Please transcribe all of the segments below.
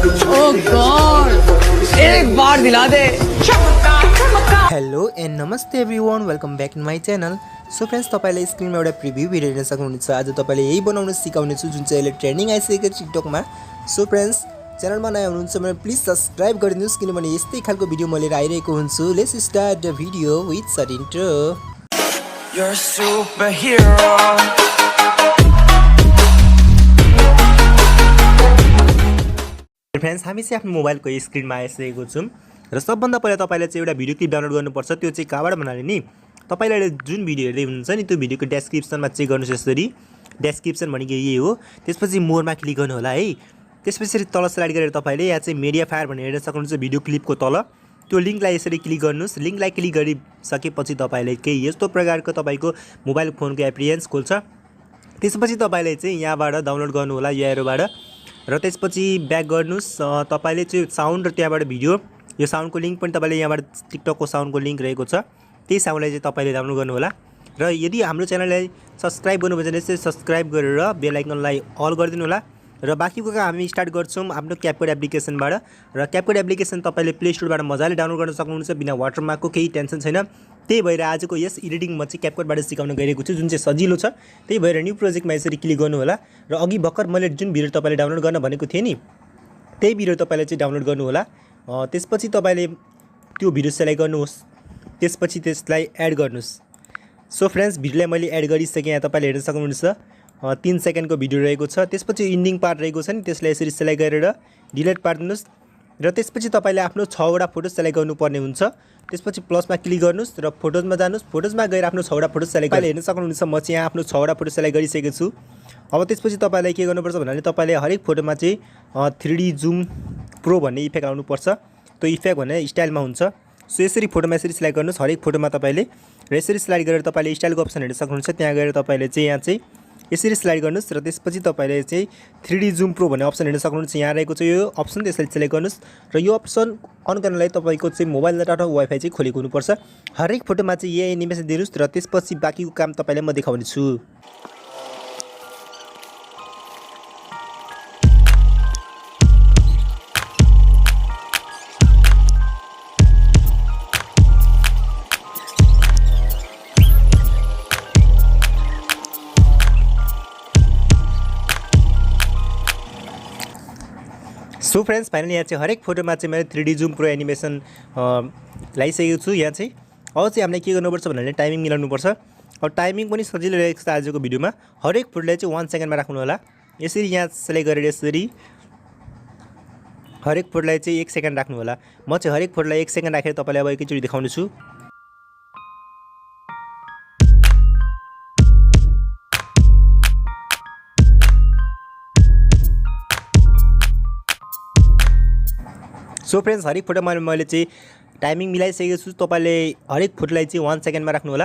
Oh God! एक बार दिला they. Hello and Namaste everyone, welcome back in my channel. So friends, तपाईले स्क्रिनमा एउटा preview video हेर्न सक्नुहुन्छ। आज तपाईले यही बनाउन सिकाउने छु जुन चाहिँ अहिले ट्रेन्डिङ आइसकेको छ टिकटकमा। सो फ्रेन्ड्स, च्यानलमा नयाँ हुनुहुन्छ भने प्लिज सब्स्क्राइब गरिदिनुस् किनभने यस्तै खालको भिडियो म लिएर आइरहेको हुन्छु। Let's start the video with short intro. You're a superhero. Friends, हामी चाहिँ आफ्नो मोबाइलको स्क्रिनमा आइसकेको छौँ र सबभन्दा पहिला तपाईले चाहिँ एउटा भिडियो क्लिप डाउनलोड गर्नुपर्छ। त्यो चाहिँ कहाँबाट भन्नाले नि तपाईले जुन भिडियो हेर्दै हुनुहुन्छ नि त्यो भिडियोको डेस्क्रिप्सनमा चेक गर्नुहोस्। यसरी डेस्क्रिप्सन भनेको यही हो। त्यसपछि मोरमा क्लिक गर्नु होला है। त्यसपछि तल स्लाइड गरेर तपाईले यहाँ चाहिँ मिडिया फायर भनेर हेर्न सक्नुहुन्छ भिडियो क्लिपको तल। त्यो लिंकलाई यसरी क्लिक गर्नुहोस्। लिंकलाई क्लिक गरिसकेपछि तपाईले केही यस्तो प्रकारको तपाईको मोबाइल फोनको एप्लिकेसन खोल्छ। त्यसपछि तपाईले चाहिँ यहाँबाट डाउनलोड गर्नु होला यो एरोबाट र त्यसपछि ब्याक गर्नुहोस्। तपाईले चाहिँ साउन्ड र त्यहाँबाट भिडियो, यो साउन्डको लिंक पनि तपाईले यहाँबाट टिकटकको साउन्डको लिंक रहेको छ, त्यही साउन्डलाई चाहिँ तपाईले डाउनलोड गर्नु होला। र यदि हाम्रो च्यानललाई सब्स्क्राइब गर्नुभयो भने चाहिँ सब्स्क्राइब गरेर बेल आइकनलाई अल गरिदिनु होला। र बाँकीको काम हामी स्टार्ट गर्छौँ आफ्नो क्यापकट एप्लिकेसनबाट। र क्यापकट एप्लिकेसन तपाईले प्ले स्टोरबाट मजाले डाउनलोड गर्न सक्नुहुन्छ बिना वाटरमार्कको, केही टेन्सन छैन। त्यही भएर आजको यस एडिटिङ म चाहिँ क्यापकटबाट सिकाउन गइरहेको छु जुन चाहिँ सजिलो छ। त्यही भएर न्यू प्रोजेक्टमा यसरी क्लिक गर्नु होला र अघि भर्खर मैले जुन भिडियो तपाईले डाउनलोड गर्न भनेको थिएँ नि त्यही भिडियो तपाईले चाहिँ डाउनलोड गर्नु होला। त्यसपछि तपाईले त्यो भिडियो सेलेक्ट गर्नुहोस्। त्यसपछि त्यसलाई एड गर्नुहोस्। सो फ्रेन्ड्स, भिडियोलाई मैले एड गरिसकेँ। यहाँ तपाईले हेर्न सक्नुहुन्छ 3 सेकेन्डको भिडियो रहेको छ। त्यसपछि इन्डिङ पार्ट रहेको छ नि त्यसलाई यसरी सेलेक्ट गरेर डिलिट पार्दिनुस् र त्यसपछि तपाईले आफ्नो 6 वटा फोटो सेलेक्ट गर्नुपर्ने हुन्छ। त्यसपछि प्लसमा क्लिक गर्नुस् र फोटोजमा जानुस्। फोटोजमा गएर आफ्नो 6 वटा फोटो सेलेक्ट गरेर हेर्न सक्नुहुन्छ। म चाहिँ यहाँ आफ्नो 6 वटा फोटो सेलेक्ट गरिसकेको छु। अब त्यसपछि तपाईलाई के गर्नुपर्छ भन्नाले तपाईले हरेक फोटोमा चाहिँ 3D जुम प्रो भन्ने इफेक्ट आउनुपर्छ। त्यो इफेक्ट भने स्टाइलमा हुन्छ। सो यसरी फोटोमा यसरी सिलेक्ट गर्नुस् हरेक फोटोमा तपाईले र यसरी स्लाइड गरेर तपाईले स्टाइलको अप्सन हेर्न सक्नुहुन्छ। त्यहाँ गएर तपाईले चाहिँ यहाँ चाहिँ यसरी स्लाइड गर्नुस् र त्यसपछि तपाईले चाहिँ 3D जुम प्रो भन्ने अप्सन हेर्न सक्नुहुन्छ। यहाँ रहेको छ यो अप्सन, त्यसलाई सिलेक्ट गर्नुस् र यो अप्सन अन गर्नलाई तपाईको चाहिँ मोबाइल डाटा र वाइफाई चाहिँ खोलेको हुनुपर्छ। हरेक फोटोमा चाहिँ यही एनिमेसन दिनुस् र त्यसपछि बाँकीको काम तपाईलाई म देखाउने छु। सो फ्रेन्ड्स, फाइनली यहाँ चाहिँ हरेक फोटोमा चाहिँ मैले 3D जुम प्रो एनिमेसन लगाइसकेको छु। यहाँ चाहिँ अब चाहिँ हामीले के गर्नुपर्छ भन्नाले टाइमिङ मिलाउनुपर्छ। अब टाइमिङ पनि सजिलो रहेको छ आजको भिडियोमा। हरेक फोटोलाई चाहिँ 1 सेकेन्डमा राख्नु होला। यसरी यहाँ सेलेक्ट गरेर यसरी हरेक फोटोलाई चाहिँ 1 सेकेन्ड राख्नु होला। म चाहिँ हरेक फोटोलाई 1 सेकेन्ड राखेर तपाईँलाई अब एकैचोटि देखाउने छु। सो फ्रेन्ड्स, हरेक फोटोमा मैले चाहिँ टाइमिङ मिलाइसकेको छु। तपाईले हरेक फोटोलाई चाहिँ 1 सेकेन्डमा राख्नु होला।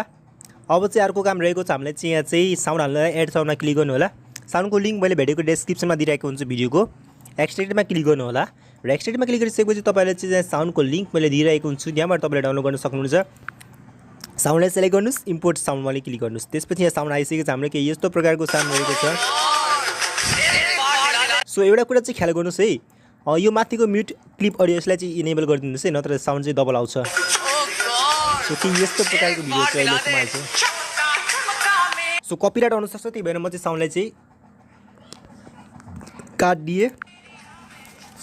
अब चाहिँ अर्को काम रहेको छ हामीले चाहिँ यहाँ चाहिँ साउन्ड हाल्नलाई एड साउन्डमा क्लिक गर्नु होला। साउन्डको लिङ्क मैले भिडियोको डेस्क्रिप्सनमा दिइरहेको हुन्छु भिडियोको। एक्सट्र्याक्टमा क्लिक गर्नु होला र एक्सट्र्याक्टमा क्लिक गरिसकेपछि तपाईले चाहिँ साउन्डको लिङ्क मैले दिइरहेको हुन्छु। त्यहाँबाट तपाईँले डाउनलोड गर्न सक्नुहुन्छ। साउन्डलाई सेलेक्ट गर्नुहोस्, इम्पोर्ट साउन्डमा क्लिक गर्नुहोस्। त्यसपछि यहाँ साउन्ड आइसकेको छ हाम्रो केही यस्तो प्रकारको साउन्ड रहेको छ। सो एउटा कुरा चाहिँ ख्याल गर्नुहोस् है, यो माथिको म्युट क्लिप अडियो यसलाई चाहिँ इनेबल गरिदिनुहोस् है, नत्र साउन्ड चाहिँ डबल आउँछ। सो के यस्तो प्रकारको भिडियो चाहिँ अहिलेसम्म आएको छ। सो कपिराइट आउन सक्छ, त्यही भएर म चाहिँ साउन्डलाई चाहिँ काटिदिएँ।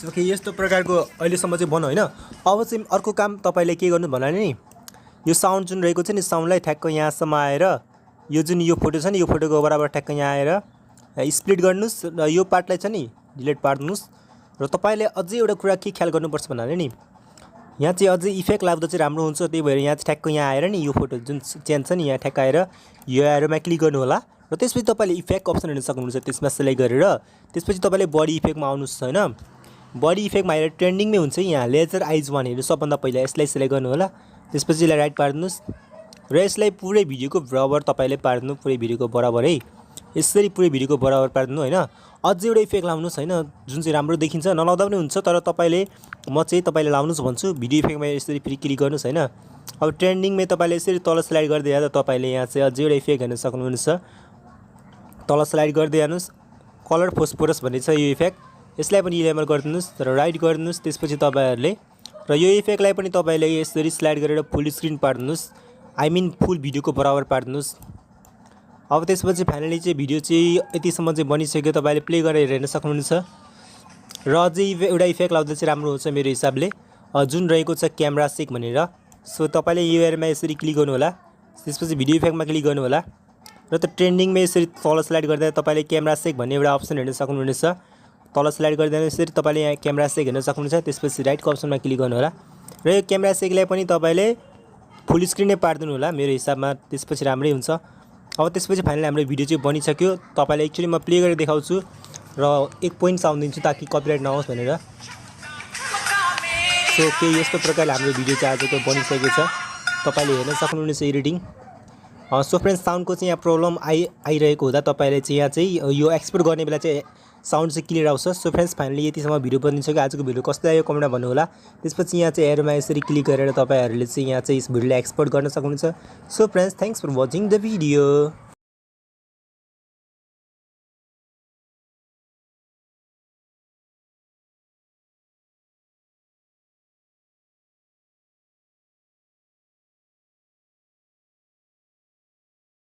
सो के यस्तो प्रकारको अहिलेसम्म चाहिँ बन्यो होइन। अब चाहिँ अर्को काम तपाईँले के गर्नु भन्नाले नि यो साउन्ड जुन रहेको छ नि साउन्डलाई ठ्याक्क यहाँसम्म आएर यो जुन यो फोटो छ नि यो फोटोको बराबर ठ्याक्क यहाँ आएर स्प्लिट गर्नुहोस् र यो पार्टलाई छ नि डिलिट पार्दिनुहोस्। र तपाईले अझै एउटा कुरा के ख्याल गर्नुपर्छ भन्नाले नि यहाँ चाहिँ अझै इफेक्ट लाग्दा चाहिँ राम्रो हुन्छ। त्यही भएर यहाँ चाहिँ ठ्याक्क यहाँ आएर नि यो फोटो जुन चेन्ज छ नि यहाँ ठ्याक्क आएर यो एरोमा क्लिक गर्नु होला र त्यसपछि तपाईले इफेक्ट अप्सन हेर्न सक्नुहुन्छ। त्यसमा सेलेक्ट गरेर त्यसपछि तपाईले बडी इफेक्टमा आउनुहोस् हैन। बडी इफेक्टमा आएर ट्रेन्डिङमै हुन्छ यहाँ लेजर आइज वान हेर्नु सबभन्दा पहिला यसलाई सेलेक्ट गर्नु होला। त्यसपछि यसलाई राइट पार्दिनुहोस् र यसलाई पुरै भिडियोको बराबर तपाईले पार्दिनु, पुरै भिडियोको बराबर है। यसरी पुरै भिडियोको बराबर पार्दिनु हैन। अझै एउटा इफेक्ट लाउनुहोस् हैन जुन चाहिँ राम्रो देखिन्छ। नलाउँदा पनि हुन्छ तर म चाहिँ तपाईले लाउनुहोस् भन्छु। भिडियो इफेक्टमा यसरी फेरि क्लिक गर्नुहोस् हैन। अब ट्रेन्डिङमै तपाईले यसरी तल स्लाइड गर्दै जाँदा तपाईले यहाँ चाहिँ अझै एउटा इफेक्ट हेर्न सक्नुहुन्छ। तल स्लाइड गर्दै जानुस्। कलर फोस्फोरस भन्ने छ यो इफेक्ट। यसलाई पनि इनेबल गरिदिनुहोस् र राइट गरिदिनुहोस्। त्यसपछि तपाईँहरूले र यो इफेक्टलाई पनि तपाईँले यसरी स्लाइड गरेर फुल स्क्रिन पार्दिनुहोस्, आई मिन फुल भिडियोको बराबर पार्दिनुहोस्। अब त्यसपछि फाइनली चाहिँ भिडियो चाहिँ यतिसम्म चाहिँ बनिसक्यो, तपाईँले प्ले गरेर हेर्न सक्नुहुनेछ। र अझै एउटा इफेक्ट लाउँदा चाहिँ राम्रो हुन्छ मेरो हिसाबले, जुन रहेको छ क्यामेरा सेक भनेर। सो तपाईँले यो एरियामा यसरी क्लिक गर्नु होला, त्यसपछि भिडियो इफेक्टमा क्लिक गर्नु होला र त्यो ट्रेन्डिङमा यसरी तल स्लाइड गर्दा तपाईँले क्यामेरा सेक भन्ने एउटा अप्सन हेर्न सक्नुहुनेछ। तल स्लाइड गर्दा यसरी तपाईँले यहाँ क्यामेरा सेक हेर्न सक्नुहुन्छ। त्यसपछि राइटको अप्सनमा क्लिक गर्नु होला र यो क्यामेरा सेकलाई पनि तपाईँले फुल स्क्रिनै पारिदिनु होला मेरो हिसाबमा, त्यसपछि राम्रै हुन्छ। अब त्यसपछि फाइनली हाम्रो भिडियो चाहिँ बनिसक्यो। तपाईँलाई एक्चुअली म प्ले गरेर देखाउँछु र एक पोइन्ट साउन्ड दिन्छु ताकि कपिराइट नहोस् भनेर। सो केही यस्तो प्रकारले हाम्रो भिडियो चाहिँ आजको बनिसकेको छ, तपाईँले हेर्न सक्नुहुनेछ एडिटिङ। सो फ्रेन्ड्स, साउन्डको चाहिँ यहाँ प्रब्लम आइरहेको हुँदा तपाईँले चाहिँ यहाँ चाहिँ यो एक्सपोर्ट गर्ने बेला चाहिँ साउन्ड चाहिँ क्लियर आउँछ। सो फ्रेन्ड्स, फाइनली यतिसम्म भिडियो बनिसक्यो। आजको भिडियो कस्तो लाग्यो कमेन्टमा भन्नु होला। त्यसपछि यहाँ चाहिँ एरोमा यसरी क्लिक गरेर तपाईँहरूले चाहिँ यहाँ चाहिँ यस भिडियोलाई एक्सपोर्ट गर्न सक्नुहुन्छ। So friends, thanks for watching the video.